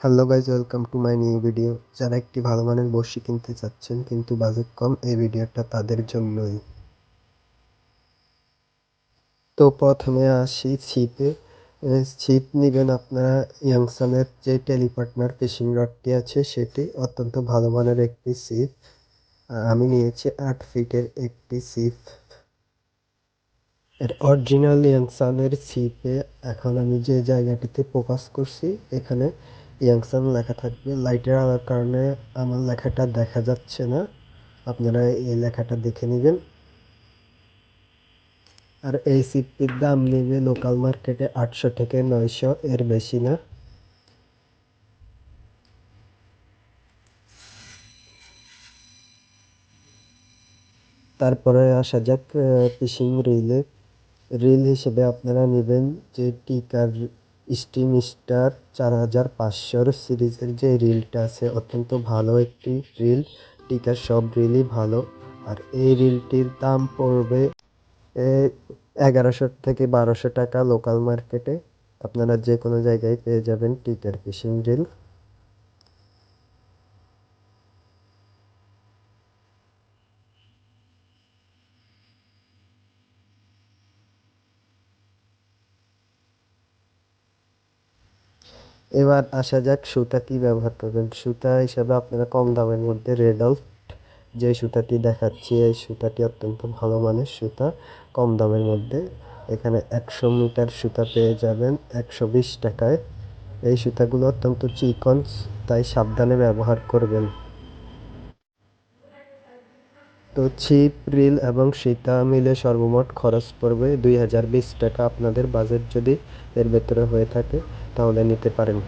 Hello guys, welcome to my new video. যারা একটি ভালো মানের বড়শি কিনতে চাচ্ছেন কিন্তু বাজেট কম, এই ভিডিওটা তাদের জন্যই। তো প্রথমে আসি ছিপে। ছিপ নেবেন আপনারা ইয়াংসানের যে টেলিপার্টনার ফিশিং রডটি আছে সেটি অত্যন্ত ভালো মানের একটি ছিপ। আমি নিয়েছি 8 ফিটের একটি ছিপ। এর অরিজিনাল ইয়াংসানের ছিপে এখন আমি যে জায়গাটিতে ফোকাস করছি এখানে ইয়াংসান লেখা থাকবে। লাইটের আলোর কারণে আমার লেখাটা দেখা যাচ্ছে না, আপনারা এই লেখাটা দেখে নেবেন। আর এই ছিপটির দাম নেবে লোকাল মার্কেটে 800 থেকে 900, এর বেশি না। তারপরে আসা যাক ফিশিং রিলে। রিল হিসেবে আপনারা নেবেন যে টিকার স্টিম স্টার 4500 সিরিজের যে রিলটা আছে, অত্যন্ত ভালো একটি রিল। টিকার সব রিলই ভালো। আর এই রিলটির দাম পড়বে 1100 থেকে 1200 টাকা লোকাল মার্কেটে। আপনারা যে কোনো জায়গায় পেয়ে যাবেন টিকার ফিশিং রিল। এবার আসা যাক সুতা কী ব্যবহার করবেন। সুতা হিসাবে আপনারা কম দামের মধ্যে রেডল্ফ যে সুতাটি দেখাচ্ছি, এই সুতাটি অত্যন্ত ভালো মানের সুতা, কম দামের মধ্যে। এখানে 100 মিটার সুতা পেয়ে যাবেন 120 টাকায়। এই সুতাগুলো অত্যন্ত চিকন, তাই সাবধানে ব্যবহার করবেন। তো ছিপ, রিল এবং সীতা মিলে সর্বমোট খরচ পড়বে 2020 টাকা। আপনাদের বাজেট যদি এর ভেতরে হয়ে থাকে তাহলে নিতে পারেন।